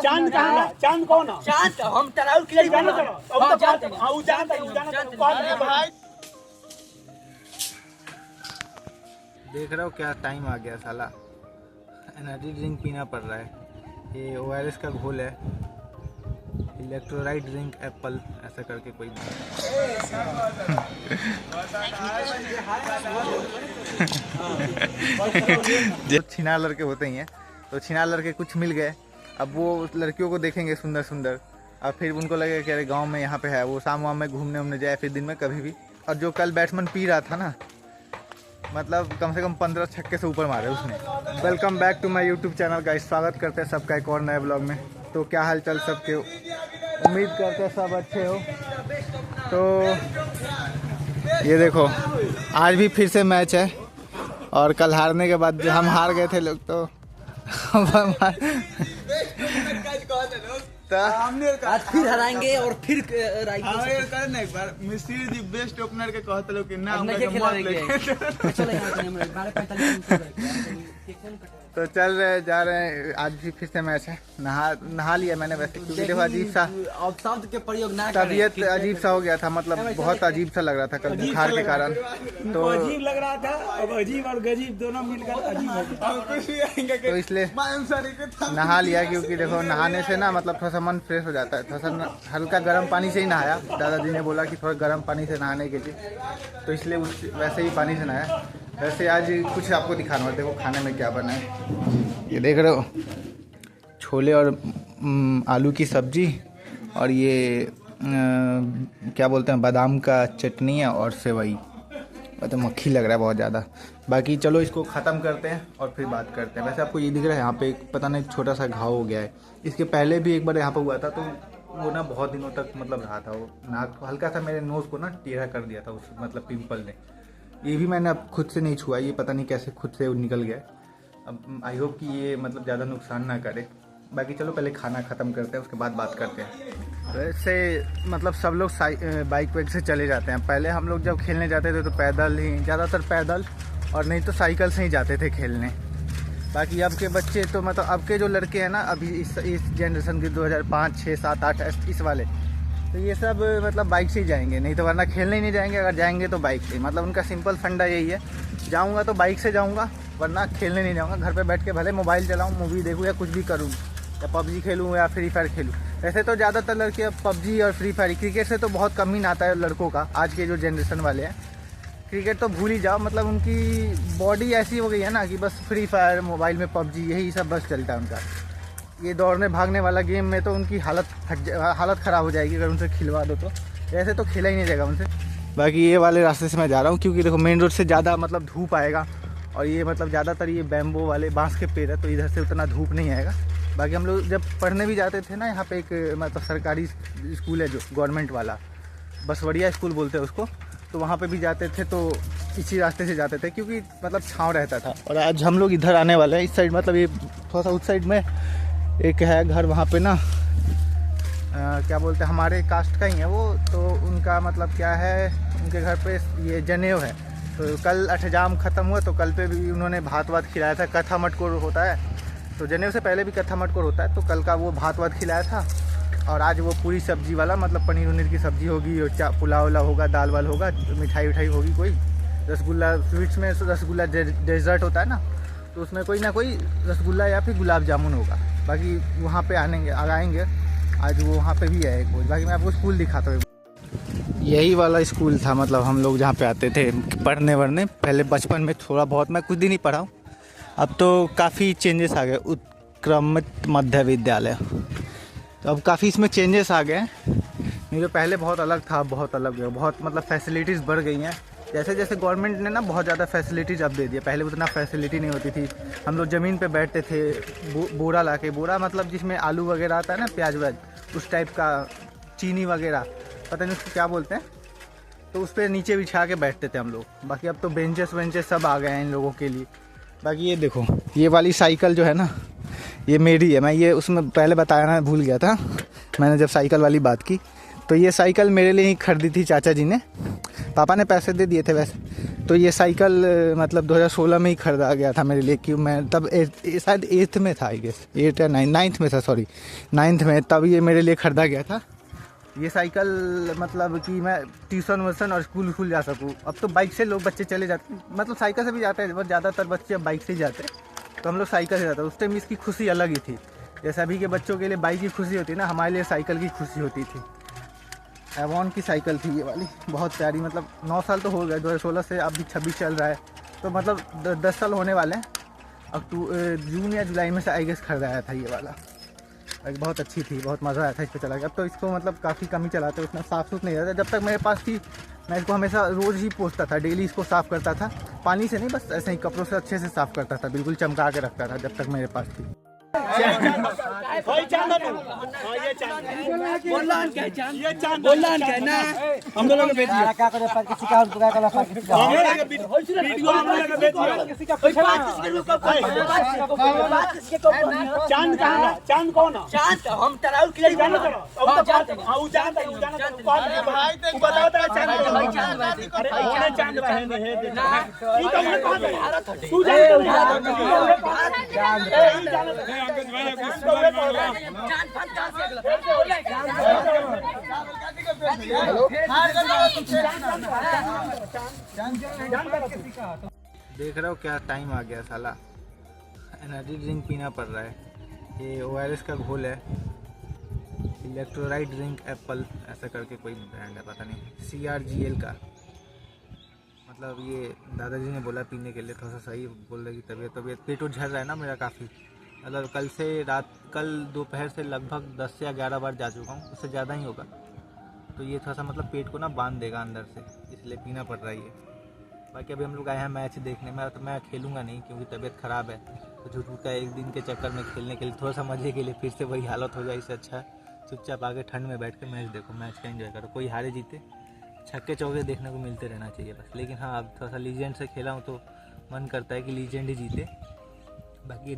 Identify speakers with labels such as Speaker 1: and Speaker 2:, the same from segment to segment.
Speaker 1: चांद कहाँ? चांद कौन? चांद हम तराउल के
Speaker 2: देख रहे हो क्या टाइम आ गया साला, एनर्जी ड्रिंक पीना पड़ रहा है। ये ORS का घोल है, इलेक्ट्रोलाइट ड्रिंक एप्पल ऐसा करके कोई जो छिना लड़के होते ही हैं, तो छिना लड़के कुछ मिल गए। अब वो लड़कियों को देखेंगे सुंदर सुंदर, अब फिर उनको लगेगा कि अरे गांव में यहाँ पे है, वो शाम वाम में घूमने उमने जाए, फिर दिन में कभी भी। और जो कल बैट्समैन पी रहा था ना, मतलब कम से कम 15 छक्के से ऊपर मारे उसने। Welcome back to my YouTube channel guys, स्वागत करते हैं सबका एक और नए ब्लॉग में। तो क्या हाल चाल सबके, उम्मीद करते हैं सब अच्छे हो। तो ये देखो आज भी फिर से मैच है, और कल हारने के बाद हम हार गए थे लोग, तो
Speaker 1: आज फिर हराएंगे और फिर
Speaker 2: एक बार मिस्त्री जी बेस्ट ओपनर के कहते लोग कि ना तो चल रहे जा रहे हैं। आज भी फिर से मैच है, नहा लिया मैंने वैसे, क्योंकि देखो अजीब सा
Speaker 1: शब्द के प्रयोग ना
Speaker 2: तबीयत अजीब सा हो गया था, मतलब बहुत अजीब सा लग रहा था कल बुखार के कारण। तो
Speaker 1: अजीब लग रहा था, अब अजीब और गजीब दोनों मिलकर अजीब हो गया,
Speaker 2: तो इसलिए नहा लिया। क्योंकि देखो नहाने से ना मतलब थोड़ा सा मन फ्रेश हो जाता है, थोड़ा सा हल्का गर्म पानी से ही नहाया। दादाजी ने बोला कि थोड़ा गर्म पानी से नहाने के लिए, तो इसलिए वैसे ही पानी से नहाया। वैसे आज कुछ आपको दिखाना है, देखो खाने में क्या बना है। ये देख रहे हो, छोले और आलू की सब्जी, और ये क्या बोलते हैं बादाम का चटनी है, और सेवई। तो मक्खी लग रहा है बहुत ज़्यादा। बाकी चलो इसको ख़त्म करते हैं और फिर बात करते हैं। वैसे आपको ये दिख रहा है यहाँ पे एक पता नहीं छोटा सा घाव हो गया है। इसके पहले भी एक बार यहाँ पे हुआ था, तो वो ना बहुत दिनों तक मतलब रहा था। वो नाक हल्का सा मेरे नोज़ को ना टेढ़ा कर दिया था उस मतलब पिंपल ने। ये भी मैंने अब खुद से नहीं छुआ, ये पता नहीं कैसे खुद से निकल गया। अब आई होप कि ये मतलब ज़्यादा नुकसान ना करे। बाकी चलो पहले खाना ख़त्म करते हैं, उसके बाद बात करते हैं। वैसे मतलब सब लोग बाइक वाइक से चले जाते हैं। पहले हम लोग जब खेलने जाते थे तो पैदल ही, ज़्यादातर पैदल, और नहीं तो साइकिल से ही जाते थे खेलने। बाकी अब के बच्चे तो मतलब अब के जो लड़के हैं ना अभी इस जनरेशन के 2005, 6, 7, 8 इस वाले, तो ये सब मतलब बाइक से ही जाएंगे, नहीं तो वरना खेलने ही नहीं जाएंगे। अगर जाएंगे तो बाइक से, मतलब उनका सिंपल फंडा यही है, जाऊंगा तो बाइक से जाऊंगा, वरना खेलने नहीं जाऊंगा। घर पे बैठ के भले मोबाइल चलाऊं, मूवी देखूं या कुछ भी करूं, या पबजी खेलूं या फ्री फायर खेलूं। वैसे तो ज़्यादातर लड़के पबजी और फ्री फायर, क्रिकेट से तो बहुत कम ही नाता है लड़कों का। आज के जो जनरेशन वाले हैं क्रिकेट तो भूल ही जाओ, मतलब उनकी बॉडी ऐसी हो गई है ना कि बस फ्री फायर, मोबाइल में पबजी, यही सब बस चलता है उनका। ये दौड़ने भागने वाला गेम में तो उनकी हालत ख़राब हो जाएगी अगर उनसे खिलवा दो तो। ऐसे तो खेला ही नहीं जाएगा उनसे। बाकी ये वाले रास्ते से मैं जा रहा हूँ, क्योंकि देखो मेन रोड से ज़्यादा मतलब धूप आएगा, और ये मतलब ज़्यादातर ये बैम्बो वाले बांस के पेड़ है, तो इधर से उतना धूप नहीं आएगा। बाकी हम लोग जब पढ़ने भी जाते थे ना, यहाँ पे एक मतलब सरकारी स्कूल है जो गवर्नमेंट वाला, बसवड़िया स्कूल बोलते हैं उसको, तो वहाँ पे भी जाते थे, तो इसी रास्ते से जाते थे क्योंकि मतलब छाँव रहता था। और आज हम लोग इधर आने वाले हैं, इस साइड, मतलब ये थोड़ा सा उस साइड में एक है घर, वहाँ पे ना क्या बोलते हैं हमारे कास्ट का ही है वो, तो उनका मतलब क्या है, उनके घर पे ये जनेऊ है। तो कल अठजाम ख़त्म हुआ, तो कल पे भी उन्होंने भात वात खिलाया था। कथा मटकोर होता है, तो जनेऊ से पहले भी कथा मटकोर होता है, तो कल का वो भात वात खिलाया था। और आज वो पूरी सब्जी वाला, मतलब पनीर वनीर की सब्जी होगी, और पुलाव वाला होगा, दाल वाल होगा, मिठाई विठाई होगी, कोई रसगुल्ला, स्वीट्स में रसगुल्ला डेजर्ट होता है ना, तो उसमें कोई ना कोई रसगुल्ला या फिर गुलाब जामुन होगा। बाकी वहाँ पे आएंगे आज, वो वहाँ पे भी है एक। बाकी मैं आपको स्कूल दिखाता हूँ। यही वाला स्कूल था, मतलब हम लोग जहाँ पे आते थे पढ़ने वढ़ने। पहले बचपन में थोड़ा बहुत, मैं कुछ दिन ही पढ़ा हूँ, अब तो काफ़ी चेंजेस आ गए। उत्क्रमित मध्य विद्यालय, तो अब काफ़ी इसमें चेंजेस आ गए। नहीं तो पहले बहुत अलग था, बहुत अलग है, बहुत मतलब फैसिलिटीज़ बढ़ गई हैं। जैसे जैसे गवर्नमेंट ने ना बहुत ज़्यादा फैसिलिटीज़ अब दे दिया, पहले उतना फैसिलिटी नहीं होती थी। हम लोग ज़मीन पे बैठते थे, बोरा ला के, बोरा मतलब जिसमें आलू वगैरह आता है ना, प्याज व्याज, उस टाइप का, चीनी वगैरह, पता नहीं उसको क्या बोलते हैं, तो उस पर नीचे बिछा के बैठते थे हम लोग। बाकी अब तो बेंचेस वेंचेस सब आ गए हैं इन लोगों के लिए। बाकी ये देखो, ये वाली साइकिल जो है ना, ये मेरी है। मैं ये उसमें पहले बताया ना, भूल गया था मैंने जब साइकिल वाली बात की। तो ये साइकिल मेरे लिए ही खरीदी थी चाचा जी ने, पापा ने पैसे दे दिए थे वैसे, तो ये साइकिल मतलब 2016 में ही खरीदा गया था मेरे लिए, कि मैं तब शायद 8th में था, आई गेस 8 या 9th में था, सॉरी 9th में, तब ये मेरे लिए खरीदा गया था। ये साइकिल मतलब कि मैं ट्यूशन व्यूशन और स्कूल जा सकूँ। अब तो बाइक से लोग बच्चे चले जाते, मतलब साइकिल से भी जाते हैं, बट ज़्यादातर बच्चे अब बाइक से ही जाते हैं, तो हम लोग साइकिल से जाते हैं। उस टाइम इसकी खुशी अलग ही थी। जैसे अभी के बच्चों के लिए बाइक की खुशी होती है ना, हमारे लिए साइकिल की खुशी होती थी। एवॉन की साइकिल थी ये वाली, बहुत प्यारी, मतलब 9 साल तो हो गए, 2016 से अभी 26 चल रहा है, तो मतलब 10 साल होने वाले हैं। जून या जुलाई में से आई गेस खरीदाया था ये वाला। बहुत अच्छी थी, बहुत मज़ा आया था इस पर चला के। अब तो इसको मतलब काफ़ी कम ही चलाते, उतना साफ़ सुथ नहीं रहता। जब तक मेरे पास थी मैं इसको हमेशा रोज़ ही पोंछता था, डेली इसको साफ़ करता था, पानी से नहीं, बस ऐसे ही कपड़ों से अच्छे से साफ़ करता था, बिल्कुल चमका के रखता था जब तक मेरे पास थी।
Speaker 1: हम लोग बेच दिया क्या करे, पर किसी का पूरा कला पर किसी का वीडियो हम लोग बेच दिया किसी का पैसा चांद कहां है, चांद कौन है, चांद हम तराउ के लिए जानो हां जानते हां वो जानता भाई, तू बताओ तेरा चांद भाई, चांद भाई अरे ओने चांद भाई ने है ई तो हमने कहा था तू जानता चांद ए जानता अंकज भाई
Speaker 2: देख रहे हो क्या टाइम आ गया साला, एनर्जी ड्रिंक पीना पड़ रहा है। ये ORS का घोल है, इलेक्ट्रोलाइट ड्रिंक एप्पल ऐसा करके कोई ब्रांड है, पता नहीं, CRGL का। मतलब ये दादाजी ने बोला पीने के लिए, थोड़ा सा सही बोल रहे की तबीयत पेट झड़ रहा है ना मेरा काफ़ी। मतलब कल दोपहर से लगभग 10 से 11 बार जा चुका हूँ, उससे ज़्यादा ही होगा। तो ये थोड़ा सा मतलब पेट को ना बांध देगा अंदर से, इसलिए पीना पड़ रहा है ये। बाकी अभी हम लोग आए हैं मैच देखने में, तो मैं खेलूँगा नहीं क्योंकि तबीयत ख़राब है, तो झूठू का एक दिन के चक्कर में खेलने के लिए, थोड़ा सा मज़े के लिए फिर से वही हालत हो जाए, इससे अच्छा चुपचाप आके ठंड में बैठ के मैच देखो, मैच का एंजॉय करो। कोई हारे जीते छक्के चौके देखने को मिलते रहना चाहिए बस। लेकिन हाँ, अब थोड़ा सा लीजेंड से खेला हूँ तो मन करता है कि लीजेंड ही जीते। बाकी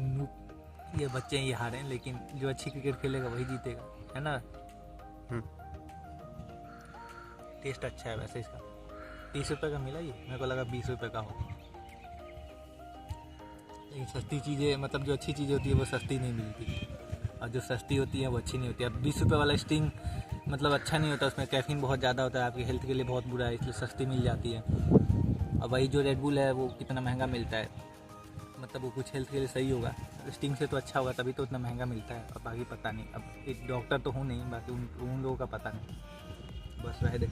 Speaker 2: ये बच्चे ये हारे हैं, लेकिन जो अच्छी क्रिकेट खेलेगा वही जीतेगा, है ना। टेस्ट अच्छा है वैसे इसका। 30 रुपये का मिला ये, मेरे को लगा 20 रुपये का हो। लेकिन सस्ती चीज़ें, मतलब जो अच्छी चीज़ें होती है वो सस्ती नहीं मिलती, और जो सस्ती होती है वो अच्छी नहीं होती। अब 20 रुपये वाला स्टिंग मतलब अच्छा नहीं होता, उसमें कैफीन बहुत ज़्यादा होता है, आपकी हेल्थ के लिए बहुत बुरा है, इसलिए सस्ती मिल जाती है। और वही जो रेड बुल है वो कितना महंगा मिलता है, मतलब वो कुछ हेल्थ के लिए सही होगा, स्टिंग से तो अच्छा होगा, तभी तो उतना महंगा मिलता है। और बाकी पता नहीं, अब एक डॉक्टर तो हूँ नहीं, बाकी उन लोगों का पता नहीं, बस रह दे।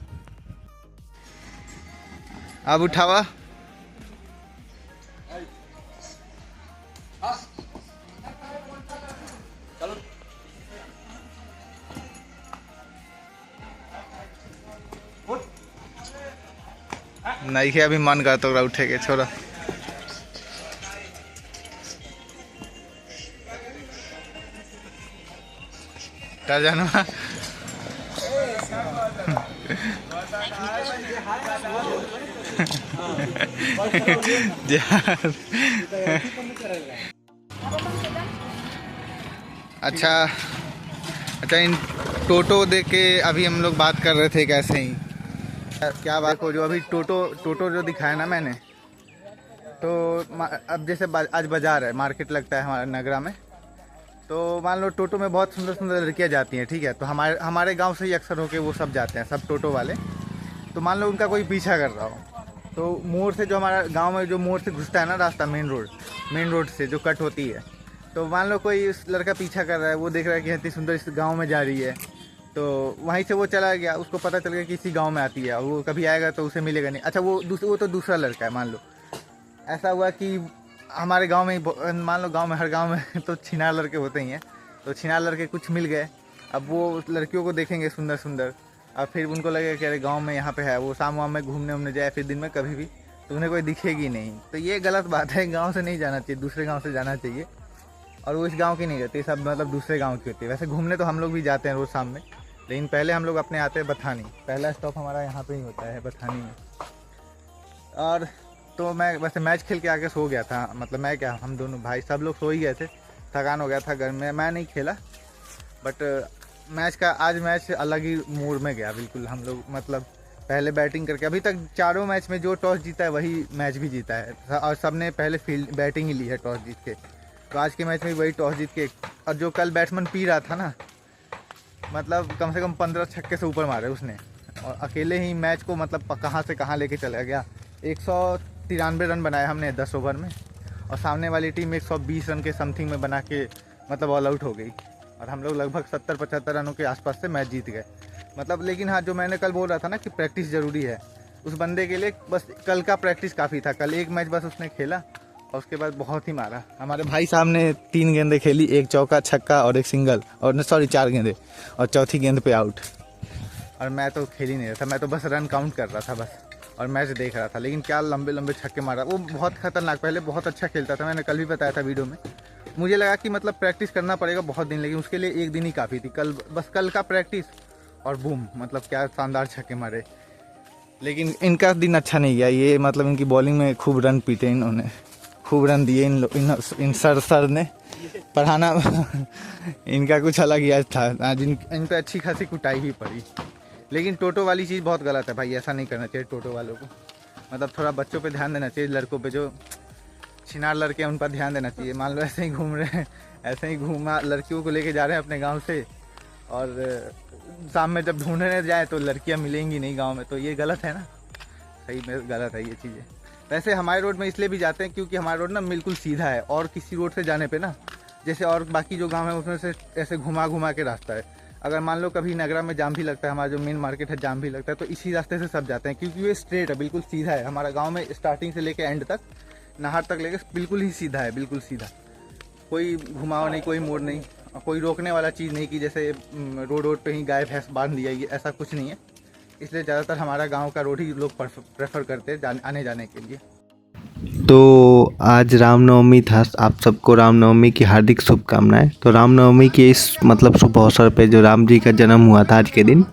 Speaker 2: अब उठावा नहीं है, अभी मन कर तो उठेगे छोरा। जानवा अच्छा, इन टोटो देख के अभी हम लोग बात कर रहे थे कैसे ही क्या बात को, जो अभी टोटो जो दिखाया ना मैंने, तो अब जैसे आज बाज़ार है, मार्केट लगता है हमारे नगरा में, तो मान लो टोटो में बहुत सुंदर सुंदर लड़कियां जाती हैं, ठीक है। तो हमारे गांव से ही अक्सर होके वो सब जाते हैं, सब टोटो वाले। तो मान लो उनका कोई पीछा कर रहा हो, तो मोड़ से, जो हमारा गांव में जो मोड़ से घुसता है ना रास्ता, मेन रोड से जो कट होती है, तो मान लो कोई लड़का पीछा कर रहा है, वो देख रहा है कि इतनी सुंदर इस गाँव में जा रही है, तो वहीं से वो चला गया, उसको पता चल गया कि इसी गाँव में आती है, और वो कभी आएगा तो उसे मिलेगा नहीं। अच्छा, वो तो दूसरा लड़का है। मान लो ऐसा हुआ कि हमारे गांव में, मान लो गांव में, हर गांव में तो छिनार लड़के होते ही हैं, तो छिनार लड़के कुछ मिल गए। अब वो लड़कियों को देखेंगे सुंदर सुंदर, अब फिर उनको लगेगा कि अरे गांव में यहाँ पे है, वो शाम वाम में घूमने जाए, फिर दिन में कभी भी, तो उन्हें कोई दिखेगी नहीं। तो ये गलत बात है, गाँव से नहीं जाना चाहिए, दूसरे गाँव से जाना चाहिए। और वो इस गाँव की नहीं रहती, सब मतलब दूसरे गाँव की होती है। वैसे घूमने तो हम लोग भी जाते हैं रोज़ शाम में, लेकिन पहले हम लोग अपने आते हैं बथानी, पहला स्टॉप हमारा यहाँ पे ही होता है बथानी में। और तो मैं वैसे मैच खेल के आके सो गया था, मतलब मैं क्या, हम दोनों भाई सब लोग सो ही गए थे, थकान हो गया था घर में, मैं नहीं खेला। बट आज मैच अलग ही मूड में गया बिल्कुल। हम लोग मतलब पहले बैटिंग करके, अभी तक चारों मैच में जो टॉस जीता है वही मैच भी जीता है और सबने पहले फील्ड बैटिंग ही ली है टॉस जीत के। तो आज के मैच में वही टॉस जीत के, और जो कल बैट्समैन पी रहा था ना, मतलब कम से कम 15 छक्के से ऊपर मारे उसने, और अकेले ही मैच को मतलब कहाँ से कहाँ लेके चला गया। 193 रन बनाए हमने 10 ओवर में, और सामने वाली टीम 120 रन के समथिंग में बना के मतलब ऑल आउट हो गई, और हम लोग लगभग 70-75 रनों के आसपास से मैच जीत गए। मतलब लेकिन हाँ, जो मैंने कल बोल रहा था ना कि प्रैक्टिस ज़रूरी है, उस बंदे के लिए बस कल का प्रैक्टिस काफ़ी था। कल एक मैच बस उसने खेला और उसके बाद बहुत ही मारा। हमारे भाई साहब ने 3 गेंदें खेली, 1 चौका छक्का और 1 सिंगल, और सॉरी 4 गेंदें, और चौथी गेंद पे आउट। और मैं तो खेल ही नहीं रहा था, मैं तो बस रन काउंट कर रहा था बस, और मैच देख रहा था। लेकिन क्या लंबे लंबे छक्के मारा, वो बहुत खतरनाक। पहले बहुत अच्छा खेलता था, मैंने कल भी बताया था वीडियो में। मुझे लगा कि मतलब प्रैक्टिस करना पड़ेगा बहुत दिन, लेकिन उसके लिए एक दिन ही काफ़ी थी। कल बस कल का प्रैक्टिस और बूम, मतलब क्या शानदार छक्के मारे। लेकिन इनका दिन अच्छा नहीं गया, ये मतलब इनकी बॉलिंग में खूब रन पीटे इन्होंने, खूब रन दिए इन सर ने पढ़ाना इनका कुछ अलग ही आज था। आज इन पर अच्छी खासी कुटाई भी पड़ी। लेकिन टोटो वाली चीज़ बहुत गलत है भाई, ऐसा नहीं करना चाहिए टोटो वालों को। मतलब थोड़ा बच्चों पे ध्यान देना चाहिए, लड़कों पे जो छिनार लड़के हैं उन पर ध्यान देना चाहिए। मान लो ऐसे ही घूम रहे हैं, ऐसे ही घूमा लड़कियों को लेके जा रहे हैं अपने गांव से, और शाम में जब ढूंढने जाए तो लड़कियां मिलेंगी नहीं गांव में, तो ये गलत है ना, सही में गलत है ये चीज़ें। वैसे हमारे रोड में इसलिए भी जाते हैं क्योंकि हमारा रोड ना बिल्कुल सीधा है, और किसी रोड से जाने पे ना, जैसे और बाकी जो गांव है उसमें से ऐसे घुमा घुमा के रास्ता है। अगर मान लो कभी नगरा में जाम भी लगता है, हमारा जो मेन मार्केट है जाम भी लगता है, तो इसी रास्ते से सब जाते हैं क्योंकि ये स्ट्रेट है, बिल्कुल सीधा है। हमारा गाँव में स्टार्टिंग से लेके एंड तक, नहर तक लेके बिल्कुल ही सीधा है, बिल्कुल सीधा, कोई घुमाव नहीं, कोई मोड़ नहीं, कोई रोकने वाला चीज़ नहीं कि जैसे रोड पे ही गाय भैंस बांध दिया, ये ऐसा कुछ नहीं है। इसलिए ज़्यादातर हमारा गांव का रोड ही लोग प्रेफर करते हैं आने जाने के लिए।
Speaker 3: तो आज रामनवमी था, आप सबको रामनवमी की हार्दिक शुभकामनाएं। तो रामनवमी के इस मतलब शुभ अवसर पे जो राम जी का जन्म हुआ था आज के दिन,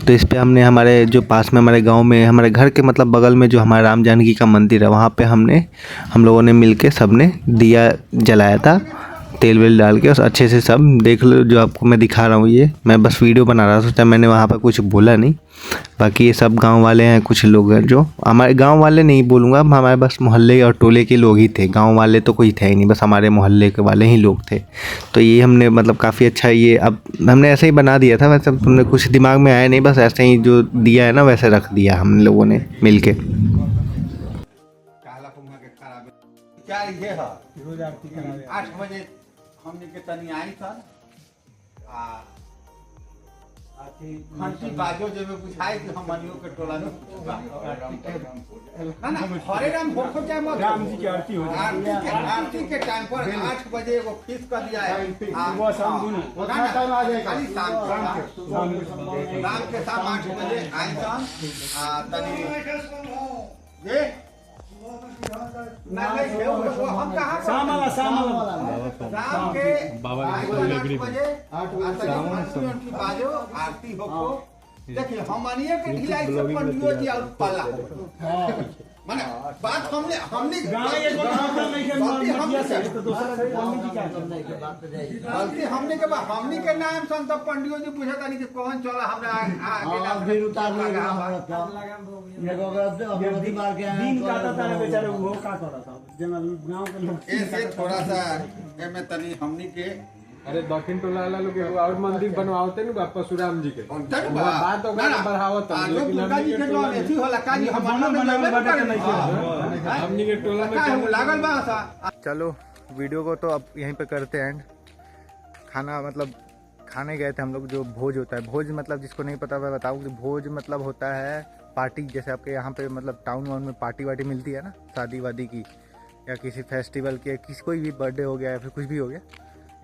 Speaker 3: तो इस पे हमने हमारे जो पास में हमारे गांव में हमारे घर के मतलब बगल में जो हमारा राम जानकी का मंदिर है, वहाँ पे हम लोगों ने मिल के सब ने दिया जलाया था, तेल वेल डाल के। और अच्छे से सब देख लो, जो आपको मैं दिखा रहा हूँ, ये मैं बस वीडियो बना रहा था, सोचा मैंने वहाँ पर कुछ बोला नहीं। बाकी ये सब गांव वाले हैं, कुछ लोग हैं जो हमारे गांव वाले नहीं बोलूँगा, हमारे बस मोहल्ले और टोले के लोग ही थे, गांव वाले तो कोई थे ही नहीं, बस हमारे मोहल्ले के वाले ही लोग थे। तो ये हमने मतलब काफ़ी अच्छा, ये अब हमने ऐसे ही बना दिया था, वैसे तुमने कुछ दिमाग में आया नहीं, बस ऐसे ही जो दिया है ना वैसे रख दिया हम लोगों ने मिल के।
Speaker 2: क्या ये है रोज आरती करावे 8 बजे हमने के तनी आई था आ घंटी बाजो जे में बुझाई कि हम मनियो के टोला में ना ना हरे राम होखो जाए मत, राम जी की आरती हो जाए। आरती के टाइम पर 8 बजे वो फिक्स कर दिया है, वो शाम दिन उतना टाइम आ जाएगा, खाली शाम के शाम 8 बजे आई था तनी ये आरती हो। देखिए हम मानिए कि ढिलाई से पंडियो जी और पाला माने बात हमने गलती हमने के बाद हमने के नाम सन तब पंडियो जी पूछता नहीं कि कौन चला हमरा आगे फिर उतार लगा दिन काटा था बेचारे वो का कर रहा था जना गांव के लोग ऐसे थोड़ा सा में तनी हमनी के
Speaker 4: अरे दक्षिण टोला वाला लोग और मंदिर बनवाते ना परशुराम जी के बात तो बढ़ावत
Speaker 2: हमनी के टोला में लागल बा। चलो वीडियो को तो अब यहीं पे करते हैं एंड। खाना मतलब खाने गए थे हम लोग, जो भोज होता है, भोज मतलब जिसको नहीं पता मैं बताऊँ कि भोज मतलब होता है पार्टी, जैसे आपके यहाँ पे मतलब टाउन वाउन में पार्टी वार्टी मिलती है ना शादी वादी की, या किसी फेस्टिवल की, किसी कोई भी बर्थडे हो गया या फिर कुछ भी हो गया,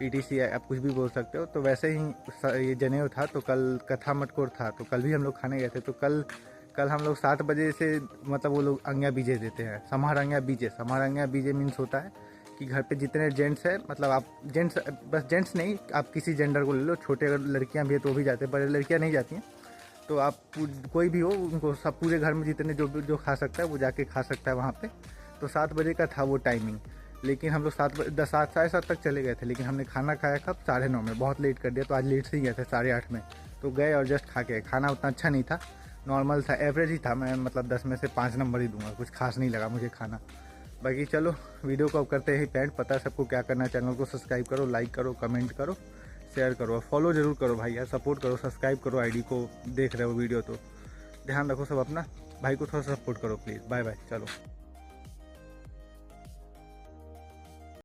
Speaker 2: ETC आप कुछ भी बोल सकते हो। तो वैसे ही ये जनेऊ था, तो कल कथा मटकोर था, तो कल भी हम लोग खाने गए थे। तो कल हम लोग 7 बजे से मतलब वो लोग अंग्या बीजे देते हैं, समार अंग्या बीजे मीन्स होता है कि घर पे जितने जेंट्स हैं, मतलब आप जेंट्स बस जेंट्स नहीं, आप किसी जेंडर को ले लो, छोटे अगर लड़कियाँ भी है तो भी जाते हैं, बड़े लड़कियाँ नहीं जाती हैं। तो आप कोई भी हो उनको सब पूरे घर में जितने जो खा सकता है वो जाके खा सकता है वहाँ पे। तो 7 बजे का था वो टाइमिंग, लेकिन हम लोग 7 साढ़े 7 तक चले गए थे, लेकिन हमने खाना खाया कब 9:30 में, बहुत लेट कर दिया। तो आज लेट से ही गए थे 8:30 में, तो गए और जस्ट खा के। खाना उतना अच्छा नहीं था, नॉर्मल था, एवरेज ही था। मैं मतलब 10 में से 5 नंबर ही दूंगा, कुछ खास नहीं लगा मुझे खाना। बाकी चलो वीडियो को अब करते हैं पेंट। पता है सबको क्या करना है, चैनल को सब्सक्राइब करो, लाइक करो, कमेंट करो, शेयर करो, फॉलो जरूर करो भाई यार, सपोर्ट करो, सब्सक्राइब करो आईडी को, देख रहे हो वीडियो तो ध्यान रखो सब अपना, भाई को थोड़ा सपोर्ट करो प्लीज़। बाय बाय, चलो।